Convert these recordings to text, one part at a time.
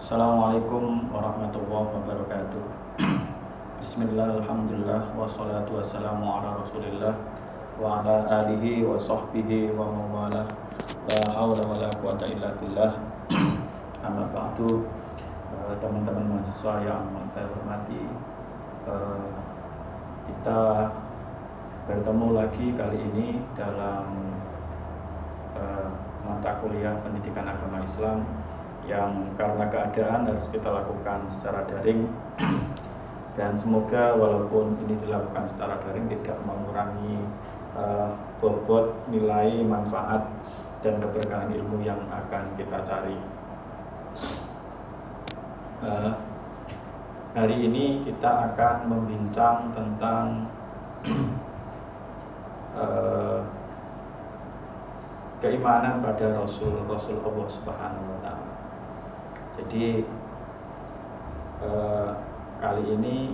Assalamualaikum warahmatullahi wabarakatuh. Bismillah, alhamdulillah, wassalatu wassalamu ala rasulillah wa ala alihi wa sahbihi wa mawalah. La hawla wa la quwata illa billah. Amma ba'du. Teman-teman mahasiswa yang saya hormati, kita bertemu lagi kali ini dalam mata kuliah pendidikan agama Islam yang karena keadaan harus kita lakukan secara daring. Dan semoga walaupun ini dilakukan secara daring tidak mengurangi bobot nilai, manfaat, dan keberkahan ilmu yang akan kita cari. Hari ini kita akan membincang tentang keimanan pada Rasul Allah Subhanahu wa Ta'ala. Jadi kali ini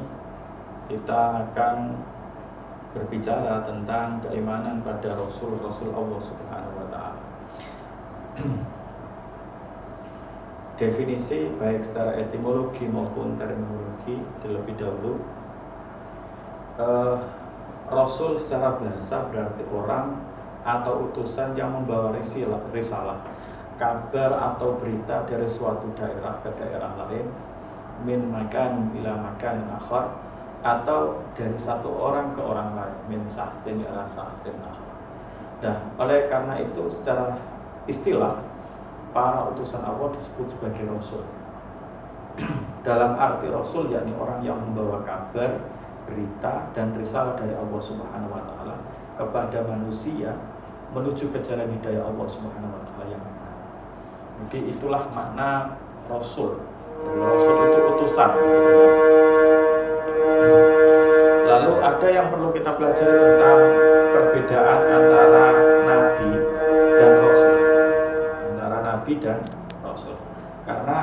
kita akan berbicara tentang keimanan pada Rasul Allah Subhanahu wa Ta'ala. Definisi baik secara etimologi maupun terminologi terlebih dahulu. Rasul secara bahasa berarti orang atau utusan yang membawa risalah, kabar atau berita dari suatu daerah ke daerah lain, min makan ila makan akhar, atau dari satu orang ke orang lain, min sahsin ila sahsin akhar. Nah, oleh karena itu secara istilah para utusan Allah disebut sebagai rasul. Dalam arti rasul yakni orang yang membawa kabar, berita dan risalah dari Allah Subhanahu wa Ta'ala kepada manusia menuju ke jalan hidayah Allah Subhanahu wa Ta'ala yang benar. Jadi itulah makna rasul. Jadi rasul itu utusan. Lalu ada yang perlu kita pelajari tentang perbedaan antara nabi dan rasul. Antara nabi dan rasul. Karena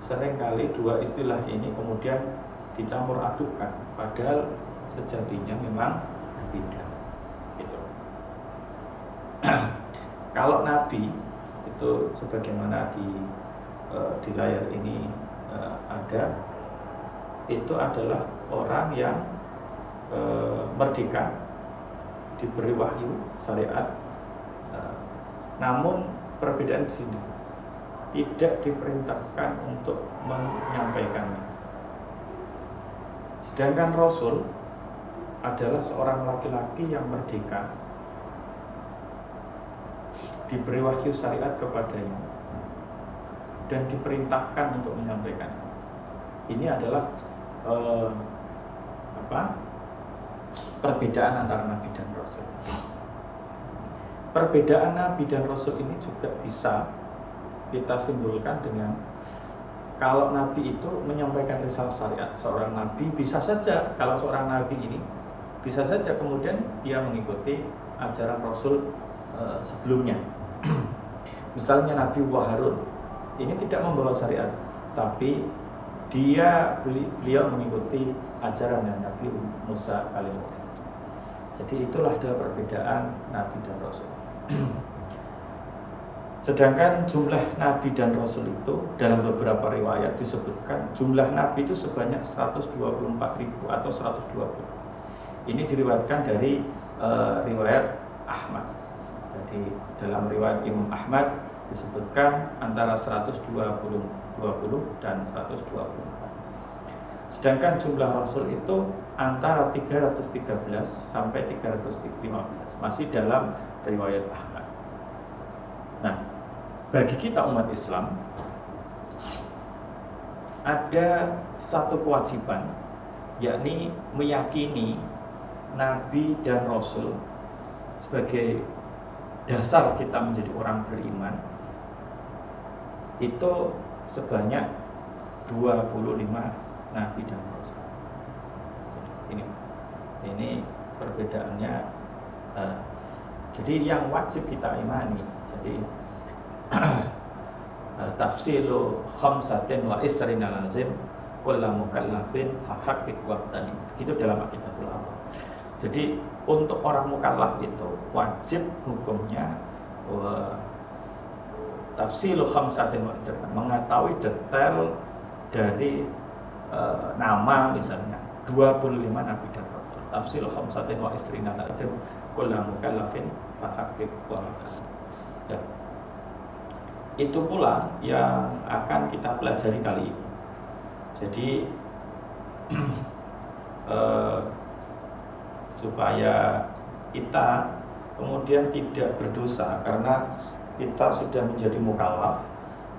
seringkali dua istilah ini kemudian dicampur adukkan, padahal sejatinya memang berbeda. Gitu. Kalau nabi itu sebagaimana di layar ini ada, itu adalah orang yang merdeka, diberi wahyu syariat, namun perbedaan di sini tidak diperintahkan untuk menyampaikannya. Sedangkan rasul adalah seorang laki-laki yang merdeka, diberi wahyu syariat kepadanya dan diperintahkan untuk menyampaikan. Ini adalah perbedaan antara nabi dan rasul. Perbedaan nabi dan rasul ini juga bisa kita simpulkan dengan kalau nabi itu menyampaikan risalah syariat, seorang nabi bisa saja, kalau seorang nabi ini bisa saja kemudian dia mengikuti ajaran rasul sebelumnya. Misalnya Nabi Harun ini tidak membawa syariat, tapi beliau mengikuti ajaran Nabi Musa alaihissalam. Jadi itulah adalah perbedaan nabi dan rasul. Sedangkan jumlah nabi dan rasul itu dalam beberapa riwayat disebutkan jumlah nabi itu sebanyak 124.000 atau 120. Ini diriwayatkan dari riwayat Ahmad. Jadi dalam riwayat Imam Ahmad disebutkan antara 120 dan 124. Sedangkan jumlah rasul itu antara 313 sampai 315, masih dalam riwayat Ahmad. Nah, bagi kita umat Islam ada satu kewajiban, yakni meyakini nabi dan rasul sebagai dasar kita menjadi orang beriman itu sebanyak 25 nabi dan rasul. Ini perbedaannya. Jadi yang wajib kita imani. Jadi tafsilu khamsatin wa isrina lazim kullu mukallafin fahaqqiq waqtani. Itu dalam Aqidatul Awam. Jadi untuk orang mukallaf itu wajib hukumnya tafsilu khamsatin wa isrina, mengetahui detail dari nama misalnya 25 nabi dan rasul. Tafsilu khamsatin wa isrina lazim kullu mukallafin fahaqiq wa ya. Itu pula yang akan kita pelajari kali ini. Jadi supaya kita kemudian tidak berdosa karena kita sudah menjadi mukallaf,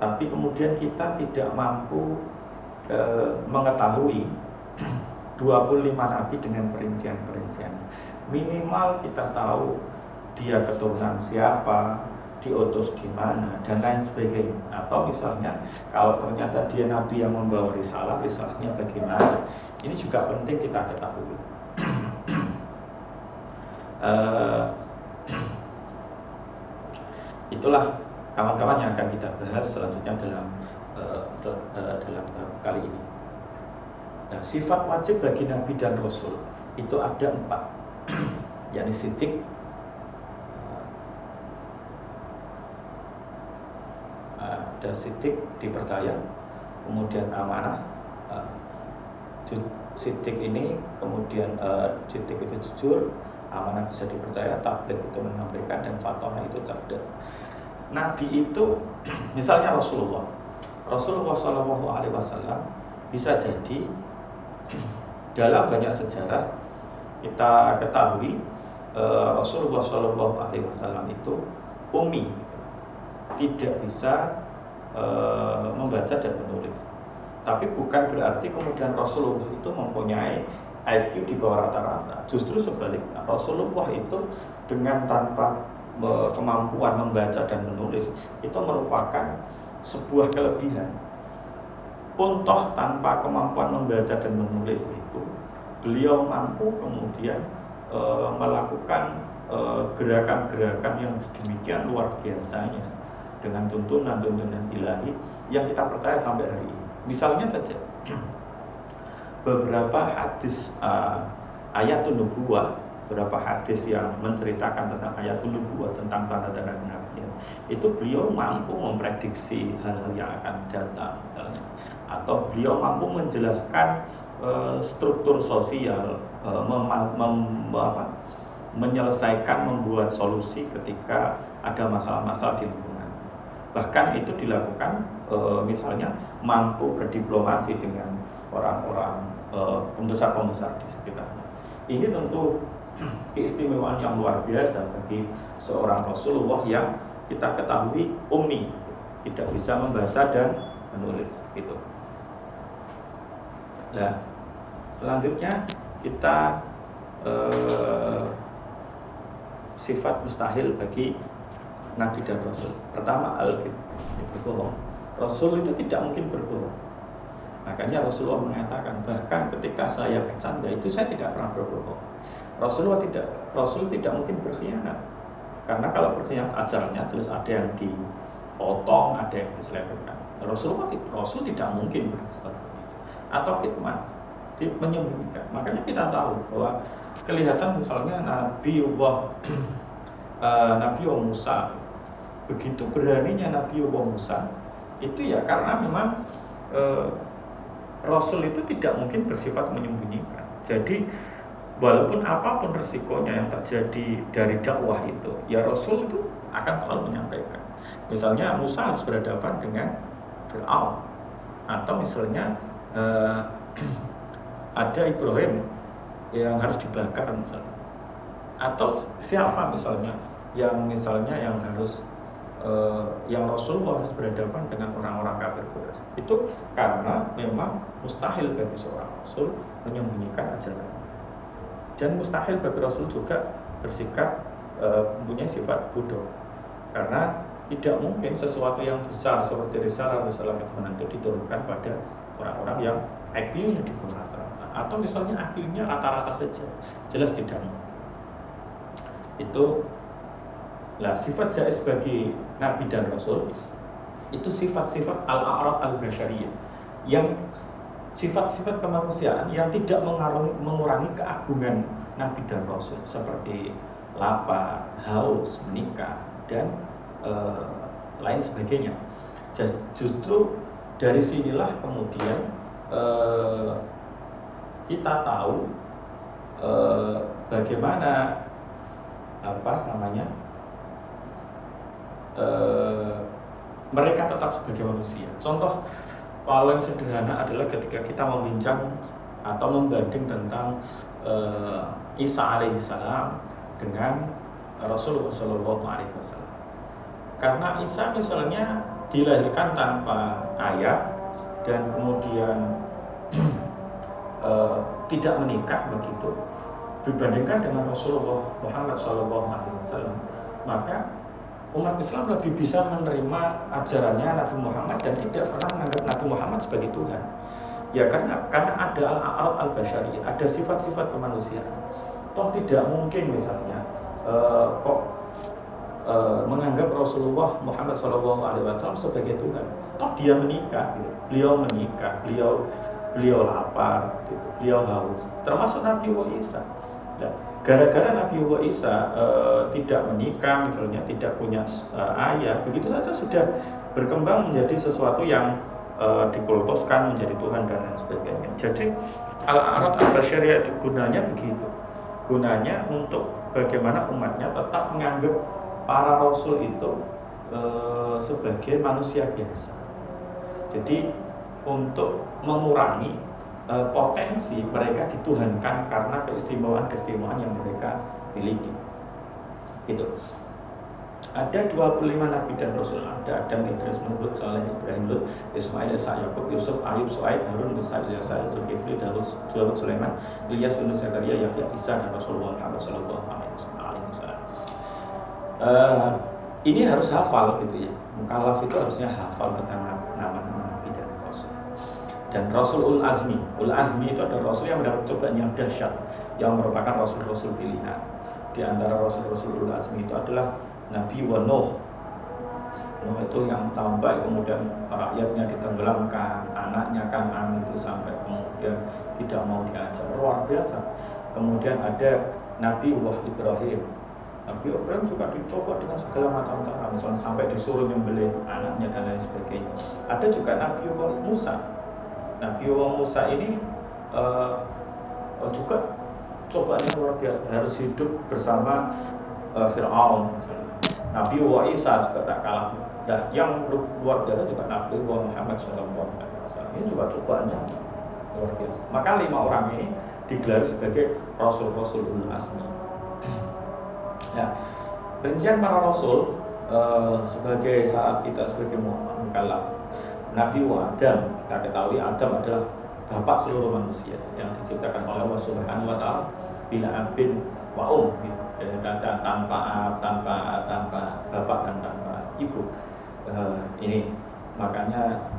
tapi kemudian kita tidak mampu mengetahui 25 nabi dengan perincian-perincian. Minimal kita tahu dia keturunan siapa, diutus di mana, dan lain sebagainya. Atau misalnya kalau ternyata dia nabi yang membawa risalahnya bagaimana, ini juga penting kita ketahui. Itulah kawan-kawan yang akan kita bahas selanjutnya dalam kali ini. Nah, sifat wajib bagi nabi dan rasul itu ada 4, yakni siddiq, ada siddiq dipercaya, kemudian amanah, siddiq ini kemudian siddiq itu jujur, amanah bisa dipercaya, tabligh itu menyampaikan, dan fatonah itu cerdas. Nabi itu misalnya Rasulullah SAW bisa jadi dalam banyak sejarah kita ketahui Rasulullah SAW itu ummi, tidak bisa membaca dan menulis. Tapi bukan berarti kemudian Rasulullah itu mempunyai IQ di bawah rata-rata. Justru sebaliknya, Rasulullah itu dengan tanpa kemampuan membaca dan menulis itu merupakan sebuah kelebihan. Pun toh tanpa kemampuan membaca dan menulis itu, beliau mampu kemudian melakukan gerakan-gerakan yang sedemikian luar biasanya dengan tuntunan-tuntunan ilahi yang kita percaya sampai hari ini. Misalnya saja beberapa hadis ayatun nubuwah, beberapa hadis yang menceritakan tentang ayatun nubuwah, tentang tanda-tanda kenabian, itu beliau mampu memprediksi hal-hal yang akan datang misalnya, atau beliau mampu menjelaskan struktur sosial, menyelesaikan, membuat solusi ketika ada masalah-masalah di lingkungan. Bahkan itu dilakukan misalnya mampu berdiplomasi dengan orang-orang pembesar-pembesar di sekitarnya. Ini tentu keistimewaan yang luar biasa bagi seorang Rasulullah yang kita ketahui ummi, tidak bisa membaca dan menulis gitu. Nah, selanjutnya kita sifat mustahil bagi Nabi dan Rasul. Pertama, al-kadzib, berbohong. Rasul itu tidak mungkin berbohong. Makanya Rasulullah mengatakan, bahkan ketika saya bercanda itu saya tidak pernah berbohong. Rasul tidak mungkin berkhianat. Karena kalau berkhianat ajalnya jelas ada yang dipotong, ada yang diselewengkan. Rasul tidak mungkin berkhianat. Atau kitman, menyembunyikan. Makanya kita tahu bahwa kelihatan misalnya Nabiullah Musa, begitu beraninya Nabiullah Musa itu ya karena memang Rasul itu tidak mungkin bersifat menyembunyikan. Jadi walaupun apapun resikonya yang terjadi dari dakwah itu, ya Rasul itu akan selalu menyampaikan. Misalnya Musa harus berhadapan dengan Fir'aun, atau misalnya ada Ibrahim yang harus dibakar misalnya, atau siapa misalnya yang harus yang Rasulullah harus berhadapan dengan orang-orang kafir Quraisy. Itu karena memang mustahil bagi seorang Rasul menyembunyikan ajaran, dan mustahil bagi Rasul juga bersikap mempunyai sifat bodoh, karena tidak mungkin sesuatu yang besar seperti risalah itu diturunkan pada orang-orang yang IQ-nya di bawah rata-rata, atau misalnya IQ-nya rata-rata saja, jelas tidak mungkin. Itu sifat jaiz bagi Nabi dan Rasul itu sifat-sifat al-a'rad al-basyariyah, yang sifat-sifat kemanusiaan yang tidak mengurangi keagungan Nabi dan Rasul, seperti lapar, haus, menikah, dan lain sebagainya. Justru dari sinilah kemudian kita tahu bagaimana mereka tetap sebagai manusia. Contoh paling sederhana adalah ketika kita membincang atau membanding tentang Isa alaihissalam dengan Rasulullah SAW. Karena Isa misalnya dilahirkan tanpa ayah dan kemudian tidak menikah begitu, dibandingkan dengan Rasulullah Muhammad SAW, maka umat Islam lebih bisa menerima ajarannya Nabi Muhammad dan tidak pernah menganggap Nabi Muhammad sebagai Tuhan. Ya karena ada al-a'rad al-basyariyah, ada sifat-sifat kemanusiaan. Toh tidak mungkin misalnya menganggap Rasulullah Muhammad SAW sebagai Tuhan. Toh dia menikah, gitu. Beliau menikah, beliau lapar, gitu. Beliau haus. Termasuk Nabi Isa. Dan gara-gara Nabi Isa tidak menikah, misalnya tidak punya ayah, begitu saja sudah berkembang menjadi sesuatu yang dikultuskan menjadi Tuhan dan lain sebagainya. Jadi al-a'rad al-basyariyah itu gunanya begitu. Gunanya untuk bagaimana umatnya tetap menganggap para rasul itu sebagai manusia biasa. Jadi untuk mengurangi potensi mereka dituhankan karena keistimewaan-keistimewaan yang mereka miliki. Gitu. Ada 25 nabi dan rasul, ada Adam, Idris, Nuh, Saleh, Ibrahim, Lut, Ismail, Isa, Yakub, Yusuf, Ayub, Su'aib, Harun, Musa, Ilyas, Zulkifli, Dawud, Sulaiman, Ilyas, Yunus, Zakaria, Yahya, Isa dan Rasulullah Muhammad SAW. Ini harus hafal gitu ya. Mukallaf itu harusnya hafal tentang nama-nama nabi dan rasul. Dan Rasul Ul Azmi itu adalah Rasul yang mendapat cobaan yang dahsyat, yang merupakan Rasul-Rasul pilihan. Di antara Rasul-Rasul Ul Azmi itu adalah Nabi Nuh itu yang sampai kemudian rakyatnya ditenggelamkan, anaknya Kan'an itu sampai kemudian tidak mau diajar, luar biasa. Kemudian ada Nabi Ibrahim juga dicoba dengan segala macam cara, misalnya sampai disuruh nyembelih anaknya dan lain sebagainya. Ada juga Nabi Musa ini juga cobaannya luar biasa, harus hidup bersama Fir'aun misalnya. Nabi Isa juga tak kalah. Nah, yang luar biasa juga Nabi Muhammad SAW. Ini juga cobaannya luar biasa. Maka 5 orang ini digelar sebagai Rasul-Rasul Ulul Azmi. Ya, rincian para Rasul sebagai saat kita sebagai mukallaf. Nabi Adam, kita ketahui Adam adalah bapak seluruh manusia yang diciptakan oleh Allah Subhanahu wa taala bila abin wa gitu. Jadi tanpa bapak dan tanpa ibu. Ini makanya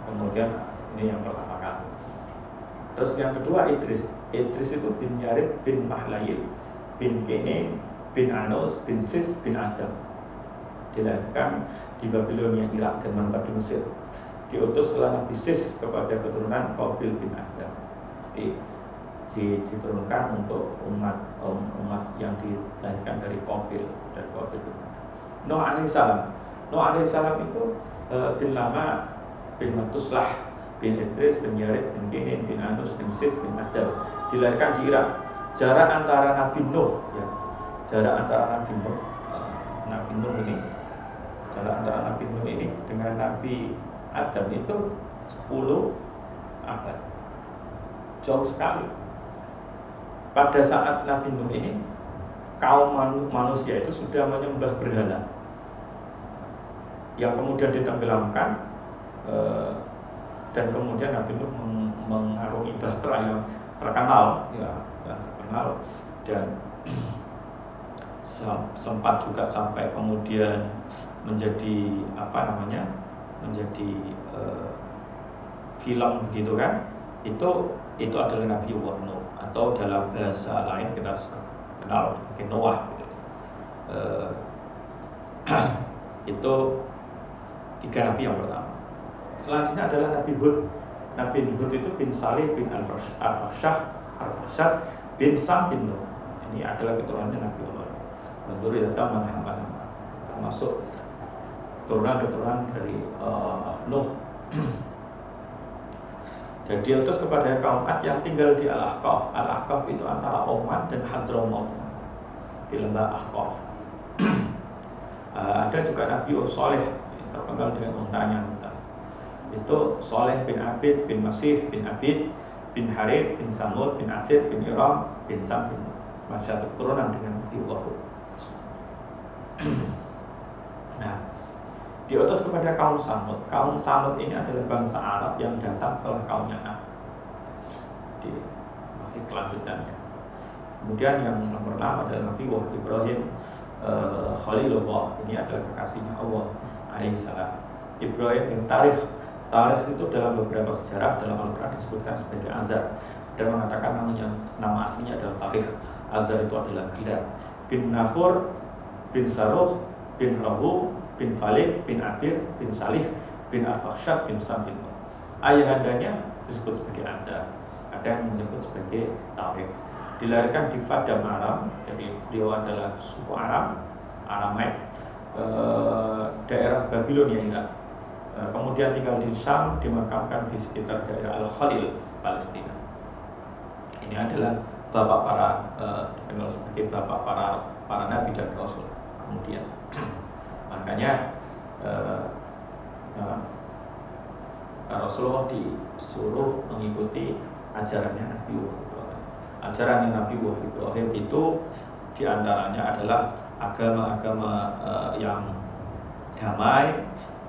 kemudian ini yang pertama kali. Terus yang kedua Idris itu bin Yarid bin Mahlayil bin Kene bin Anus bin Sis bin Adam, dilahirkan di Babilonia, Irak dan menetap di Mesir. Diutus setelah Nabi Sis kepada keturunan Qabil bin Adam. Diturunkan untuk umat yang dilahirkan dari Qabil dan Qabil bin Adam. Nuh alaihissalam itu bin Lama bin Matuslah bin Idris bin Yarid bin Kinin bin Anus bin Sis bin Adam, dilahirkan di Irak. Jarak antara Nabi Nuh ini dengan Nabi Adam itu 10 abad, jauh sekali. Pada saat Nabi Nuh ini kaum manusia itu sudah menyembah berhala yang kemudian ditenggelamkan, dan kemudian Nabi Nuh mengarungi bahtera yang terkenal dan sempat juga sampai kemudian menjadi film begitu kan. Itu adalah Nabi Nuh, atau dalam bahasa lain kita kenal sebagai Noah gitu. Itu 3 nabi yang pertama. Selanjutnya adalah Nabi Hud. Nabi Hud itu bin Salih bin Al-Fakhshad bin Sam bin Nuh. Ini adalah keturunannya Nabi Allah. Menurut data Muhammad, termasuk keturunan dari Nuh. Jadi diutus kepada kaum Ad yang tinggal di Al-Ahqaf. Al-Ahqaf itu antara Oman dan Hadramaut, di lembah Ahqaf. Ada juga Nabi Saleh, terkenal dengan untanya misalnya. Itu Saleh bin Abid bin Masih bin Abid bin Harith bin Samud bin Asir bin Iram bin Sam bin masih satu keturunan dengan Nabi Hud. Nah, diutus kepada kaum Samud. Kaum Samud ini adalah bangsa Arab yang datang setelah kaumnya Ad. Jadi masih kelanjutannya. Kemudian yang nomor 6 adalah Nabi Ibrahim Khalilullah. Ini adalah kekasihnya Allah alaihissalam. Ibrahim yang tarikh itu dalam beberapa sejarah dalam Al-Quran disebutkan sebagai Azar dan mengatakan nama aslinya adalah Tarikh. Azar itu adalah gelar. Bin Nahur bin Saruh bin Rahu bin Falid bin Abir bin Salih bin Al-Fakhshad bin Sam bin Nuh. Ayahandanya disebut sebagai Azar, ada yang menyebut sebagai Tarikh. Dilahirkan di Fadam Aram, jadi beliau adalah suku Aramaik, daerah Babilonia Irak. Kemudian tinggal di Syam, dimakamkan di sekitar daerah Al-Khalil, Palestina. Ini adalah bapak dikenal sebagai bapak para nabi dan rasul. Kemudian makanya Rasulullah disuruh mengikuti ajarannya Nabi Ibrahim. Ajarannya Nabi Ibrahim itu diantaranya adalah agama-agama yang damai,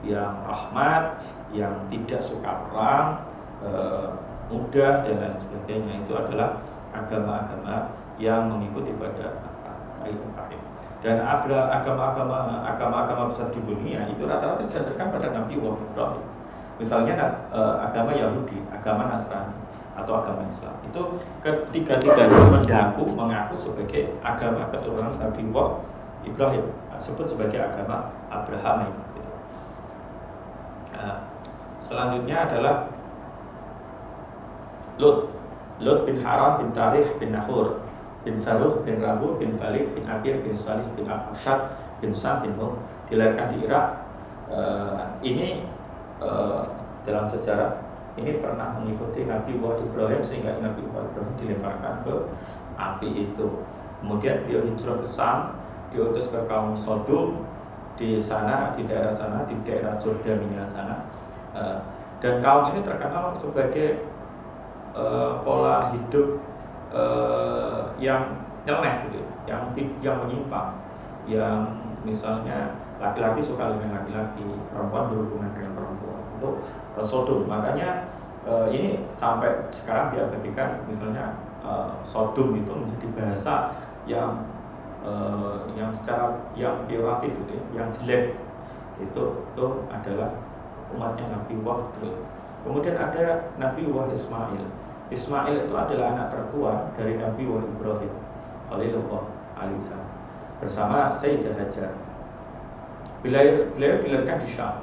yang rahmat, yang tidak suka perang, mudah dan lain sebagainya. Itu adalah agama-agama yang mengikuti pada Ibrahim. Dan agama-agama besar di dunia itu rata-rata disandarkan pada Nabi Ibrahim. Misalnya agama Yahudi, agama Nasrani, atau agama Islam. Itu ketiga-tiganya mengaku sebagai agama keturunan Nabi Ibrahim, disebut sebagai agama Abraham. Selanjutnya adalah Lut bin Haram bin Tarikh bin Nahur bin Saruh bin Rahu bin Falid bin Abir bin Salih bin Al-Fakhshad bin Sam bin Nuh. Dilahirkan di Irak. Ini dalam sejarah ini pernah mengikuti Nabi Ibrahim sehingga Nabi Ibrahim dilemparkan ke api itu. Kemudian beliau hijrah ke Sam, diutus ke kaum Sodom di sana, di daerah Jordania sana. Dan kaum ini terkenal sebagai pola hidup yang nyeleneh gitu, yang menyimpang, yang misalnya laki-laki suka dengan laki-laki, perempuan berhubungan dengan perempuan. Itu Sodom. Makanya ini sampai sekarang diabadikan, misalnya Sodom itu menjadi bahasa yang secara yang peyoratif gitu, yang jelek. Itu adalah umatnya Nabi Lut. Kemudian ada Nabi Ismail. Ismail itu adalah anak tertua dari Nabi Ibrahim Khalilullah alaihissalam bersama Sayyidah Hajar. Beliau dilahirkan di Syam.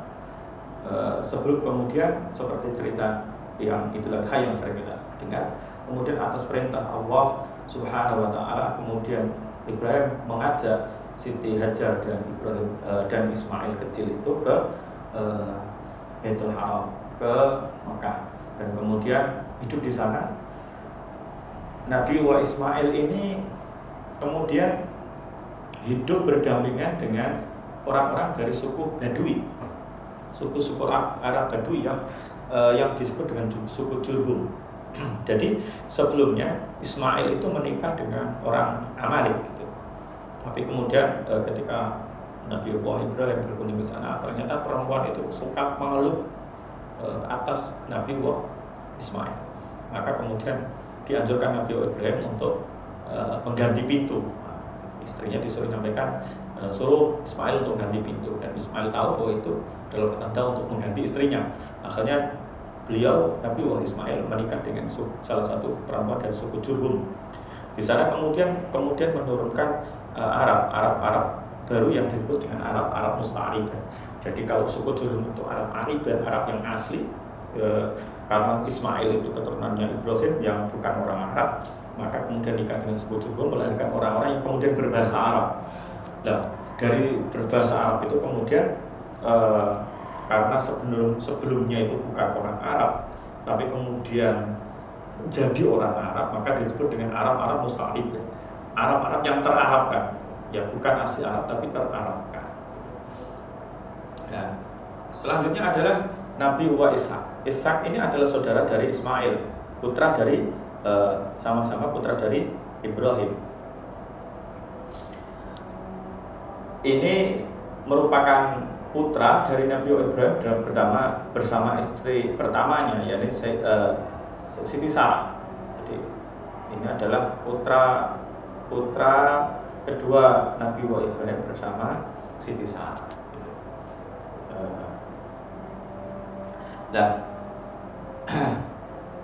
Sebelum kemudian seperti cerita yang Idul Adha yang sering kita dengar, kemudian atas perintah Allah Subhanahu wa taala, kemudian Ibrahim mengajak Siti Hajar dan Ibrahim dan Ismail kecil itu ke Baitul Haram, ke Mekah, dan kemudian hidup di sana. Nabi Ismail ini kemudian hidup berdampingan dengan orang-orang dari suku Badui, suku Arab Badui yang disebut dengan suku Jurhum. Jadi sebelumnya Ismail itu menikah dengan orang Amalek gitu. Tapi kemudian ketika Nabi Ibrahim berkunjung ke sana, ternyata perempuan itu suka mengeluh atas Nabi Ismail. Maka kemudian dianjurkan Nabi Ibrahim untuk mengganti pintu. Istrinya disuruh menyampaikan, suruh Ismail untuk ganti pintu, dan Ismail tahu bahwa itu adalah petanda untuk mengganti istrinya. Akhirnya beliau Nabi Ismail menikah dengan salah satu perempuan dari suku Jurhum. Di sana kemudian menurunkan Arab baru yang disebut dengan Arab Musta'ribah. Jadi kalau suku Jurhum itu Arab Aribah, Arab yang asli, karena Ismail itu keturunannya Ibrahim yang bukan orang Arab, maka kemudian nikah dengan suku Jurhum melahirkan orang-orang yang kemudian berbahasa Arab. Nah, dari berbahasa Arab itu kemudian karena sebelumnya itu bukan orang Arab, tapi kemudian jadi orang Arab, maka disebut dengan Arab-Arab musta'rib, Arab-Arab yang terarabkan, ya bukan asli Arab tapi terarabkan. Nah, selanjutnya adalah Nabi Ishak. Ishak ini adalah saudara dari Ismail, putra dari sama-sama putra dari Ibrahim. Ini merupakan putra dari Nabi Ibrahim bersama istri pertamanya, yakni Siti Sarah. Jadi ini adalah putra kedua Nabi Ibrahim bersama Siti Sarah. Nah,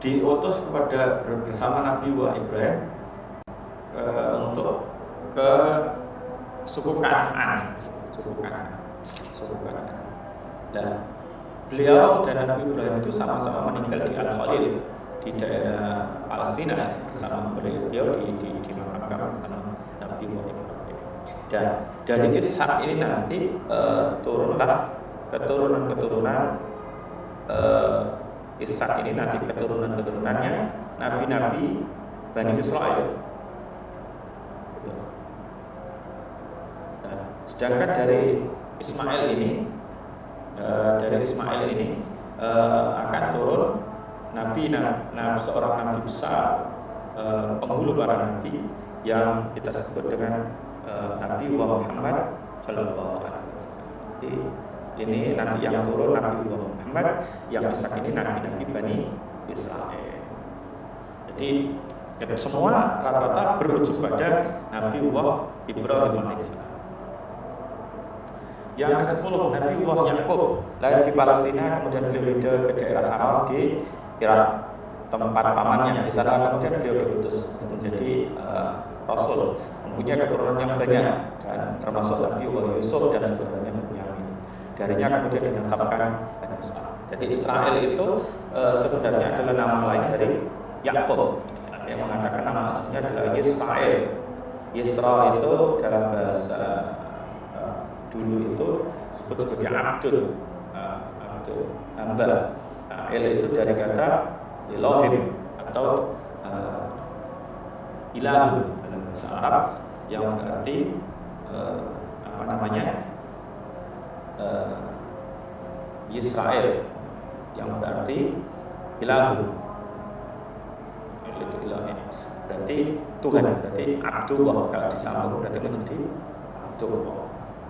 diutus bersama Nabi Ibrahim untuk ke suku Kanaan. Dan beliau dan Nabi Ibrahim itu sama-sama meninggal di Al-Khalil, di daerah Palestina, bersama beliau dimakamkan Nabi Ibrahim. Dan dari Ishak ini nanti turunlah keturunan Ishak ini nanti keturunannya nabi-nabi Bani Israel. Sedangkan dari Ismail ini akan turun seorang nabi besar, penghulu para nabi yang kita sebut dengan Nabi Muhammad Shallallahu Alaihi Wasallam. Jadi ini nanti yang turun Nabi Muhammad, yang Ishak ini nabi-nabi Bani Israel. Jadi semua rata-rata berujung pada Nabi Ibrahim alaihissalam. Yang ke-10 Nabi Yakub, lahir di Palestina, kemudian beliau hijrah ke daerah Haram di Irak, tempat pamannya. Di sana kemudian beliau diutus menjadi Rasul, mempunyai keturunan yang banyak, dan termasuk Nabi Yusuf dan saudaranya Bunyamin. Darinya kemudian dinasabkan Israel. Jadi Israel itu sebenarnya adalah nama lain dari Yakub. Yang mengatakan nama aslinya adalah Israel. Yisra itu dalam bahasa dulu itu disebut sebagai Abdul, hamba. El itu dari kata Elohim atau Ilahu dalam bahasa Arab, yang berarti Israel, yang berarti Ilahu. El itu Elohim, berarti Tuhan, berarti Abdullah. Kalau disambung berarti menjadi Abdullah.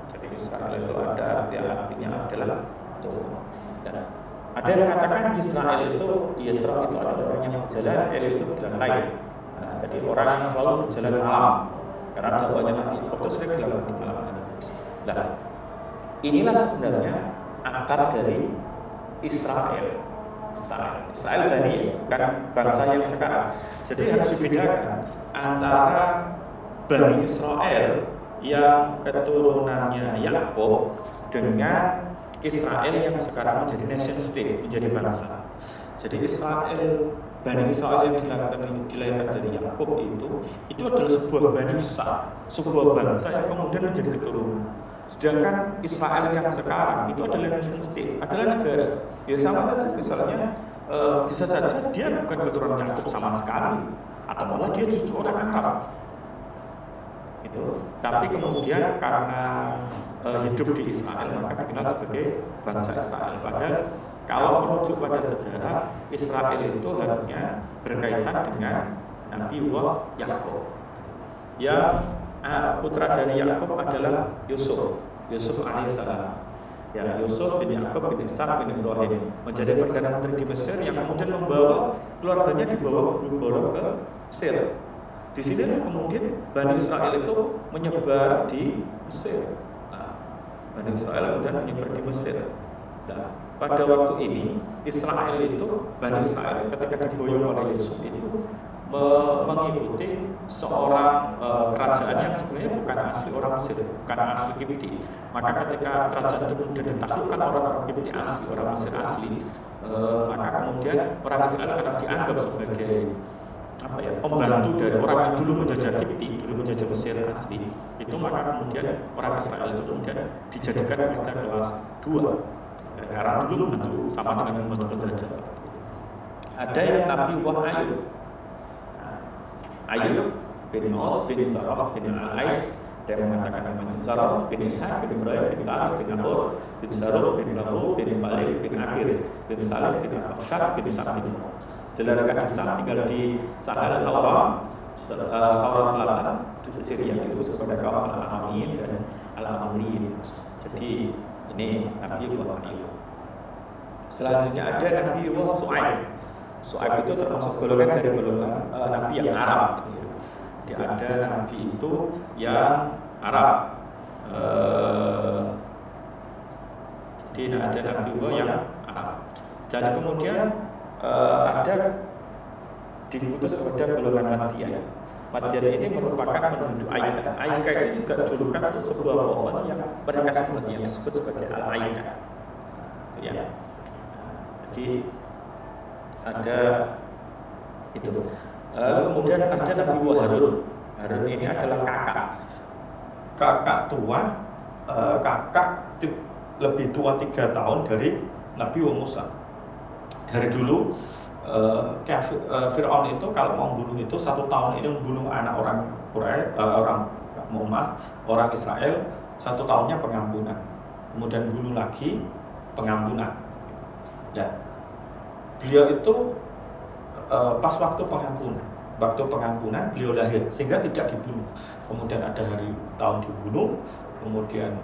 Jadi Israel itu ada artinya adalah Tuhan. Dan ada yang mengatakan Israel itu adalah orang yang berjalan, El itu jalan lain. Jadi orang yang selalu berjalan malam, karena dakwahnya Nabi itu sering dilakukan di malam hari. Nah, inilah sebenarnya akar dari Israel Bani, bukan bangsa yang sekarang. Jadi harus dibedakan antara Bani Israel yang keturunannya Yakub dengan Israel yang sekarang menjadi nation state, menjadi bangsa. Jadi Bani Israel yang dilahirkan dari Yakub itu adalah sebuah bani besar, sebuah bangsa yang kemudian menjadi keturunan. Sedangkan Israel yang sekarang itu adalah nation state, adalah negara. Ya sama saja, misalnya bisa saja dia bukan keturunan Yakub sama sekali, atau malah dia justru orang Arab. Tapi kemudian karena hidup di Israel, maka dikenal sebagai bangsa Israel. Padahal kalau merujuk pada sejarah, Israel itu harusnya berkaitan dengan Nabi Yakub. Yang putra dari Yakub adalah Yusuf alaihissalam. Ya, Yusuf bin Yakub bin Ishak bin Ibrahim menjadi perdana menteri di Mesir, yang kemudian membawa keluarganya dibawa ke Mesir. Di sini kemudian Bani Israel itu menyebar di Mesir. Bani Israel kemudian menyebar di Mesir. Nah, pada waktu ini Bani Israel ketika diboyong oleh Yusuf itu mengikuti seorang kerajaan yang sebenarnya bukan asli orang Mesir, bukan asli Kipti. Maka ketika kerajaan itu kemudian ditaklukkan orang Kipti asli, orang Mesir asli, maka kemudian orang Israel karena dianggap sebagai pembantu dari orang yang dulu menjajah Kipti, dulu menjajah Mesir asli itu, maka kemudian orang Israel itu kemudian dijadikan warga kelas 2 karena dulu membantu sama dengan membantu penjajah. Ada yang Nabi Ayub. Ayub bin Maus bin Saraf bin Al-Ais, yang mengatakan namanya Saraf bin Ishaq bin Ibrahim bin Talib bin Nahor bin Saruf bin Rabu bin Malik bin Akir bin Salih bin Abshak bin Sa'd bin Mu'ad. Dilarikan di Sam, tinggal di Sahel Hauran Selatan, di Syria, diutus kepada kaum Al-Amin dan Al-Amriyin. Jadi ini Nabi Ayub. Selanjutnya ada Nabi Su'aib. Su'aib itu termasuk golongan dari golongan Nabi yang Arab. Jadi ada Nabi itu yang Arab. Jadi ada Nabi yang Arab. Dan kemudian ada diutus kepada golongan Madian. Madian ini merupakan penduduk Aika. Aika itu juga julukan untuk sebuah pohon yang mereka sebenarnya disebut sebagai Al-Aika. Ya. Jadi ada itu. Kemudian ada Nabi Harun. Harun ini adalah kakak tua, kakak lebih tua 3 tahun dari Nabi Musa. Dari dulu Fir'aun itu kalau mau membunuh itu 1 tahun ini membunuh anak orang orang Israel, 1 tahunnya pengampunan, kemudian bunuh lagi pengampunan. Dan beliau itu pas waktu pengampunan beliau lahir sehingga tidak dibunuh. Kemudian ada hari tahun dibunuh, kemudian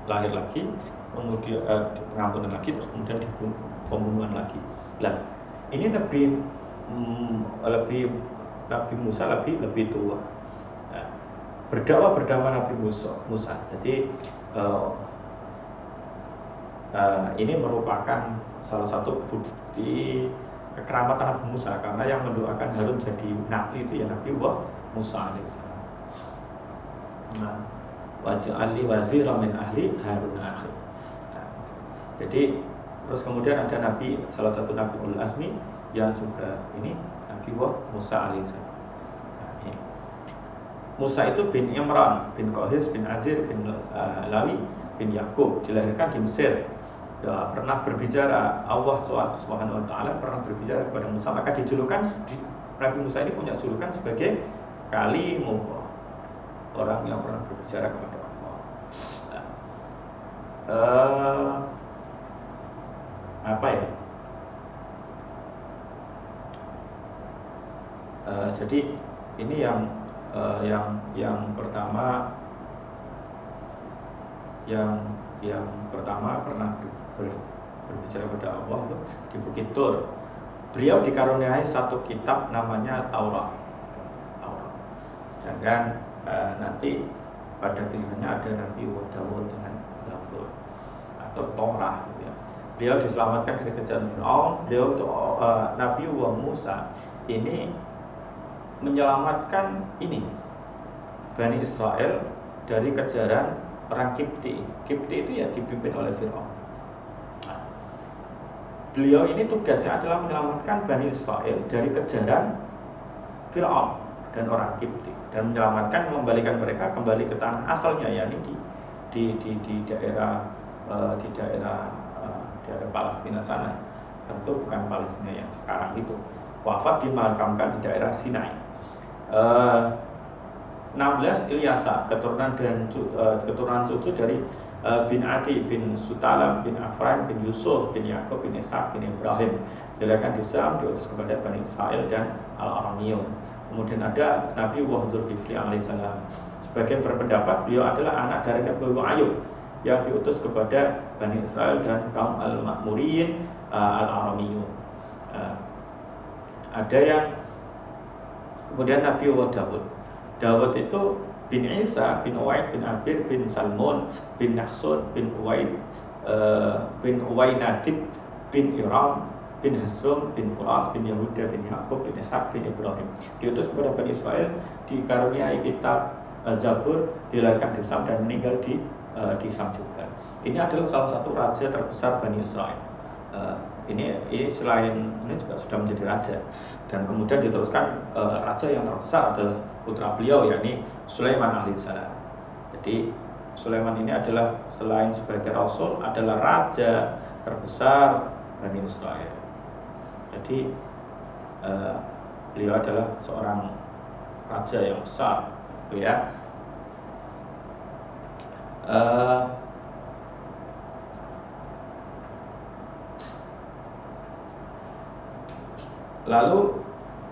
lahir lagi, kemudian pengampunan lagi, terus kemudian dibunuh, pembunuhan lagi. Nah, ini Nabi Musa lebih tua. Nah, berdakwah Nabi Musa. Jadi ini merupakan salah satu bukti kekeramatan Nabi Musa, karena yang mendoakan Harun jadi nabi itu ya Nabi Musa alaihissalam. Nah, waj'alni waziran min ahli Harun akhi. Nah, jadi terus kemudian ada Nabi, salah satu Nabi Ulul Azmi yang juga ini Nabi Musa alaihissalam. Nah, ini Musa itu bin Imran bin Qais bin Azir bin Lawi bin Yakub, dilahirkan di Mesir. Pernah berbicara, Allah Subhanahu wa taala pernah berbicara kepada Musa, maka dijulukan Nabi Musa ini punya julukan sebagai Kalimullah, orang yang pernah berbicara kepada Allah. Jadi ini yang pertama, yang pertama pernah berbicara kepada Allah itu di Bukit Tur. Beliau dikaruniai satu kitab namanya Taurat. Sedangkan nanti pada gilirannya ada Nabi Dawud dengan Zabur atau Torah. Ya. Beliau diselamatkan dari kejaran Fir'aun. Beliau Nabi Musa ini menyelamatkan Bani Israel dari kejaran orang Kipti. Kipti itu ya dipimpin oleh Fir'aun. Beliau ini tugasnya adalah menyelamatkan Bani Israel dari kejaran Fir'aun dan orang Kipti, dan menyelamatkan, mengembalikan mereka kembali ke tanah asalnya, yakni di daerah Palestina sana. Tentu bukan Palestina yang sekarang itu. Wafat dimakamkan di daerah Sinai. 16 Ilyasa, keturunan cucu dari bin Adi bin Sutalam bin Afran bin Yusuf bin Yakub bin Ishaq bin Ibrahim, dilahirkan di Sam, diutus kepada Bani Israel dan Al-Aramiyun. Kemudian ada Nabi Dzulkifli alaihissalam. Sebagian berpendapat beliau adalah anak dari Nabi Ayub yang diutus kepada Bani Israel dan kaum Al-Ma'muriyin Al-Aramiyun. Ada yang kemudian Nabi Dawud itu bin Isa bin Uwaid bin Abir bin Salmon bin Nakhsun bin Uwaid bin Uwainadib bin Iram bin Hasrum bin Furas bin Yahuda bin Yakub bin Ishaq bin Ibrahim, diutus kepada Bani Israel, dikaruniai kitab Zabur, dilahirkan di Sam dan meninggal di Sam juga. Ini adalah salah satu raja terbesar Bani Israel. ini selain ini juga sudah menjadi raja, dan kemudian diteruskan raja yang terbesar adalah putra beliau, yakni Sulaiman alaihissalam. Jadi Sulaiman ini adalah selain sebagai rasul adalah raja terbesar Bani Israel. Jadi beliau adalah seorang raja yang besar, gitu ya. Lalu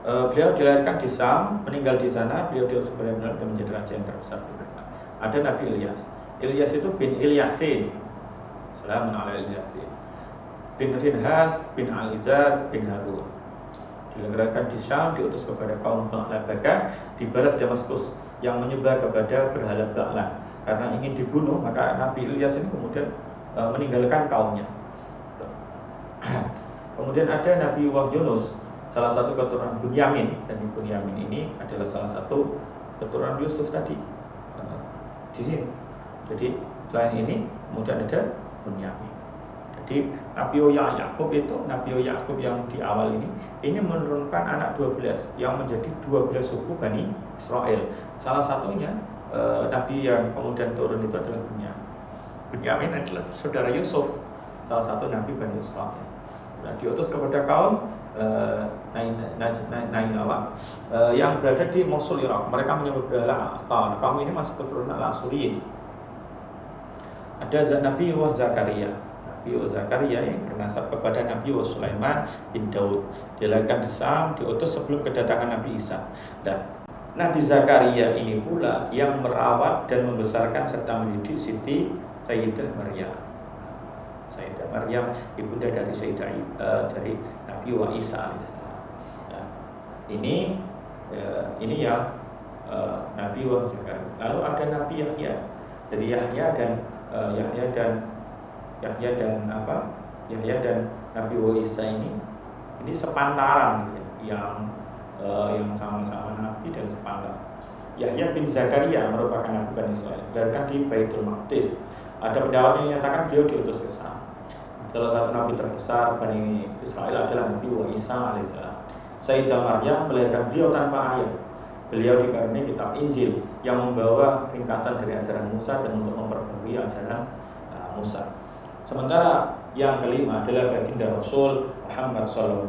beliau dilahirkan di Sam, meninggal di sana. Beliau benar-benar menjadi raja yang terbesar. Ada Nabi Ilyas. Ilyas itu bin Ilyasin. Salamun ala Ilyasin. Bin Finhas, bin Alizar, bin Harun. Dilahirkan di Syam, diutus kepada kaum Ba'labaka di barat Damaskus yang menyebar kepada berhala Ba'lan. Karena ingin dibunuh, maka Nabi Ilyas ini kemudian meninggalkan kaumnya. Kemudian ada Nabi Yunus, salah satu keturunan Bunyamin, dan Bunyamin ini adalah salah satu keturunan Yusuf tadi di sini. Jadi selain ini kemudian ada Bunyamin. Jadi Nabi Yakub itu, Nabi Yakub yang di awal ini menurunkan anak 12 yang menjadi 12 suku Bani Israel. Salah satunya Nabi yang kemudian turun itu adalah Bunyamin. Bunyamin adalah saudara Yusuf, salah satu Nabi Bani Israel. Nah, diutus kepada kaum Nainawa yang berada di Mosul, Irak. Mereka menyebut berhala Astar. Kaum ini masuk keturunan Al-Asuriyin. Ada Nabi Zakaria. Nabi Zakaria yang bernasab kepada Nabi Sulaiman bin Daud. Dilahirkan di Sam, diutus sebelum kedatangan Nabi Isa. Dan Nabi Zakaria ini pula yang merawat dan membesarkan serta mendidik Siti Sayyidah Maryam. Sayyidah Maryam ibunda dari dari Nabi Isa alaihissalam. Nah, ini yang Nabi Zakaria. Lalu ada Nabi Yahya. Jadi Yahya dan Nabi Isa ini sepantaran, gitu, yang sama-sama Nabi dan sepantaran. Yahya bin Zakaria merupakan Nabi Bani Israel, dilahirkan di Baitul Maqdis. Ada pendapat yang menyatakan beliau diutus ke Sam. Salah satu Nabi terbesar Bani Israel adalah Nabi Isa alaihissalam. Sayyidah Maryam melahirkan beliau tanpa ayah. Beliau dikaruniai kitab Injil yang membawa ringkasan dari ajaran Musa dan untuk memperbarui ajaran Musa. Sementara yang kelima adalah baginda Rasul Muhammad SAW.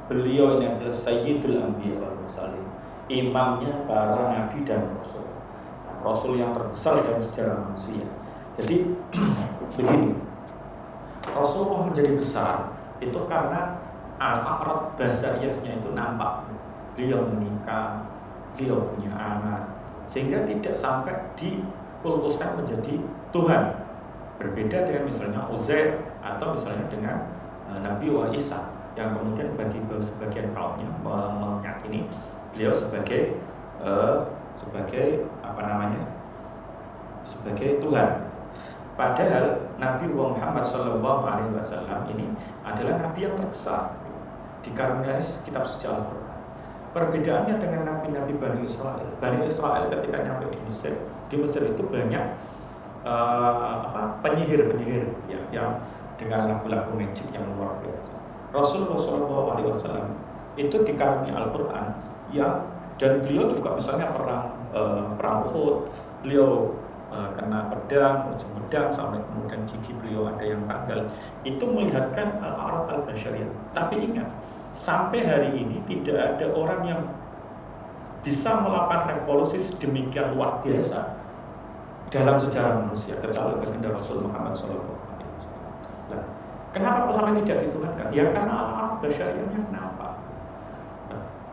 Beliau ini adalah Sayyidul Anbiya wal Mursalin, imamnya para nabi dan rasul. Rasul yang terbesar dalam sejarah manusia. Jadi begini, Rasulullah menjadi besar itu karena al-a'rad basariyahnya itu nampak. Beliau menikah, beliau punya anak, sehingga tidak sampai dikultuskan menjadi Tuhan. Berbeda dengan misalnya Uzair atau misalnya dengan Nabi Isa yang kemudian bagi sebagian kaumnya meyakini beliau sebagai Tuhan. Padahal Nabi Muhammad SAW ini adalah Nabi yang terbesar, dikaruniai kitab suci Al-Quran. Perbedaannya dengan Nabi-Nabi Bani Israel. Bani Israel ketika nyampe di Mesir itu banyak penyihir yang dengan lagu-lagu magic yang luar biasa. Rasulullah SAW itu dikaruniai Al-Quran dan beliau juga misalnya perang Uhud, beliau kena pedang, ujung pedang sampai kemudian gigi beliau ada yang tanggal. Itu melihatkan al-a'rad al-basyariyah. Tapi ingat, sampai hari ini tidak ada orang yang bisa melakukan revolusi sedemikian luar biasa dalam sejarah manusia kecuali baginda Rasul Muhammad SAW. Nah, kenapa kok sampai tidak dituhankan? Ya karena al-a'rad basyariyahnya kenapa?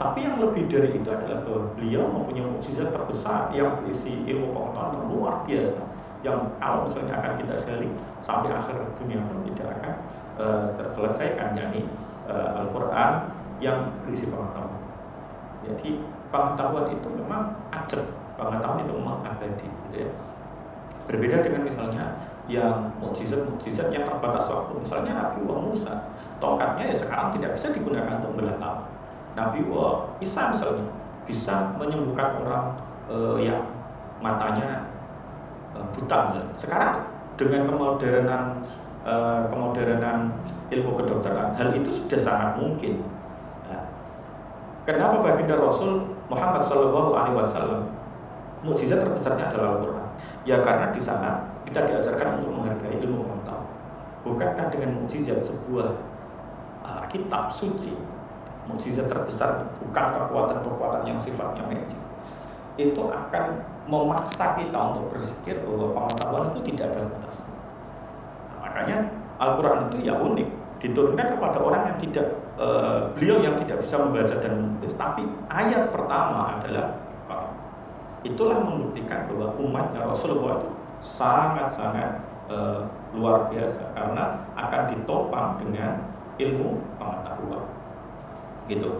Tapi yang lebih dari itu adalah bahwa beliau mempunyai mukjizat terbesar yang berisi ilmu pengetahuan yang luar biasa, yang kalau misalnya akan kita gali sampai akhir dunia pun tidak akan terselesaikan, yakni Al-Quran yang berisi pengetahuan. Jadi pengetahuan itu memang ajab, pengetahuan itu memang abadi, gitu ya. Berbeda dengan misalnya yang mukjizat yang terbatas waktu, misalnya Nabi Musa, tongkatnya ya sekarang tidak bisa digunakan untuk belah laut. Nabi Isa misalnya bisa menyembuhkan orang yang matanya buta. Sekarang dengan kemodernan ilmu kedokteran. Hal itu sudah sangat mungkin. Nah, kenapa baginda Rasul Muhammad SAW mukjizat terbesarnya adalah Al-Quran? Ya karena di sana kita diajarkan untuk menghargai ilmu pengetahuan. Bukankah dengan mukjizat sebuah kitab suci, mukjizat terbesar bukan kekuatan-kekuatan yang sifatnya magic, itu akan memaksa kita untuk berpikir bahwa pengetahuan itu tidak ada batasnya. Nah, makanya Al-Quran itu ya unik, diturunkan kepada orang yang tidak beliau yang tidak bisa membaca dan menulis, tapi ayat pertama adalah Al-Quran. Itulah membuktikan bahwa umatnya Rasulullah itu sangat-sangat luar biasa karena akan ditopang dengan ilmu pengetahuan. Gitu.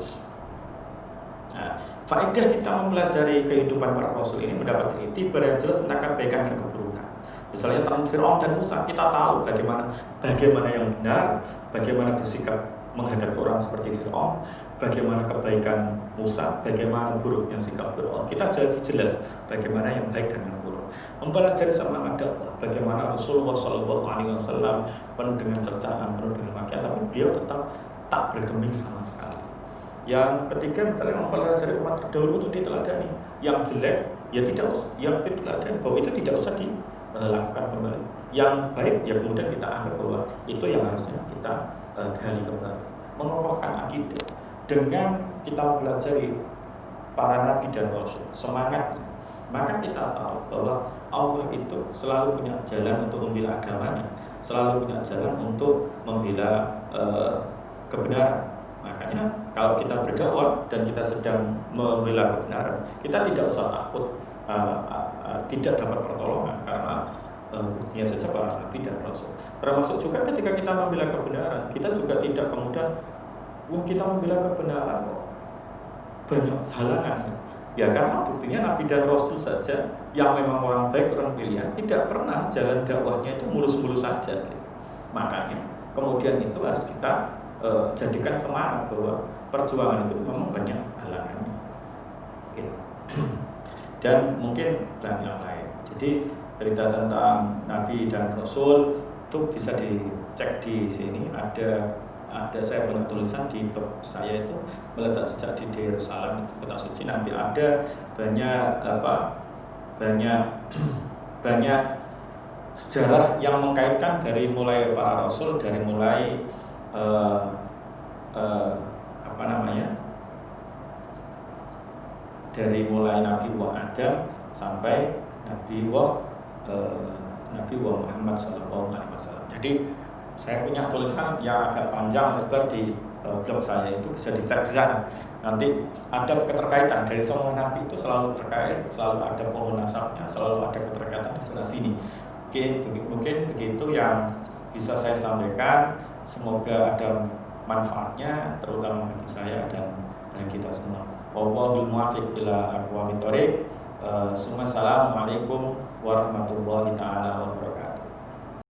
Nah, faedah kita mempelajari kehidupan para rasul ini mendapat itibar yang jelas tentang kebaikan dan keburukan. Misalnya tentang Fir'aun dan Musa, kita tahu bagaimana yang benar, bagaimana bersikap menghadapi orang seperti Fir'aun, bagaimana kebaikan Musa, bagaimana buruknya sikap Fir'aun. Kita jadi jelas bagaimana yang baik dan yang buruk. Mempelajari semangat dakwah, bagaimana Rasulullah SAW penuh dengan cercaan, penuh dengan makian, tapi beliau tetap tak bergeming sama sekali. Yang ketiga misalnya mempelajari umat terdahulu itu diteladani. Yang jelek ya tidak usah, yang diteladani bahwa itu tidak usah dilakukan kembali. Yang baik ya kemudian kita anggap bahwa itu yang harusnya kita gali kembali. Mengokohkan akidah dengan kita mempelajari para nabi dan rasul, semangat. Maka kita tahu bahwa Allah itu selalu punya jalan untuk membela agamanya, selalu punya jalan untuk membela kebenaran. Makanya kalau kita berdakwah dan kita sedang membela kebenaran, kita tidak usah takut tidak dapat pertolongan karena buktinya saja para nabi dan rasul. Termasuk juga ketika kita membela kebenaran, kita juga tidak kemudian kita membela kebenaran kok banyak halangan. Ya karena buktinya nabi dan rasul saja yang memang orang baik, orang pilihan, tidak pernah jalan dakwahnya itu mulus-mulus saja gitu. Makanya kemudian itu harus kita jadikan semangat bahwa perjuangan itu memang banyak halangannya gitu. Dan mungkin dan yang lain. Jadi cerita tentang nabi dan rasul itu bisa dicek di sini. Ada saya punya tulisan di blog saya itu Melejak Jejak di Yerusalem, kota suci. Nanti ada banyak sejarah yang mengkaitkan dari mulai para rasul, dari mulai dari mulai Nabi Adam sampai Nabi Muhammad SAW. Jadi saya punya tulisan yang agak panjang lebar di blog saya, itu bisa dicek di sana. Nanti ada keterkaitan dari semua nabi itu selalu terkait, selalu ada pohon nasabnya, selalu ada keterkaitan di sana sini. Mungkin begitu yang bisa saya sampaikan. Semoga ada manfaatnya terutama bagi saya dan bagi kita semua. Wallahul muwaffiq ila aqwamit thoriq. Assalamualaikum warahmatullahi taala wabarakatuh.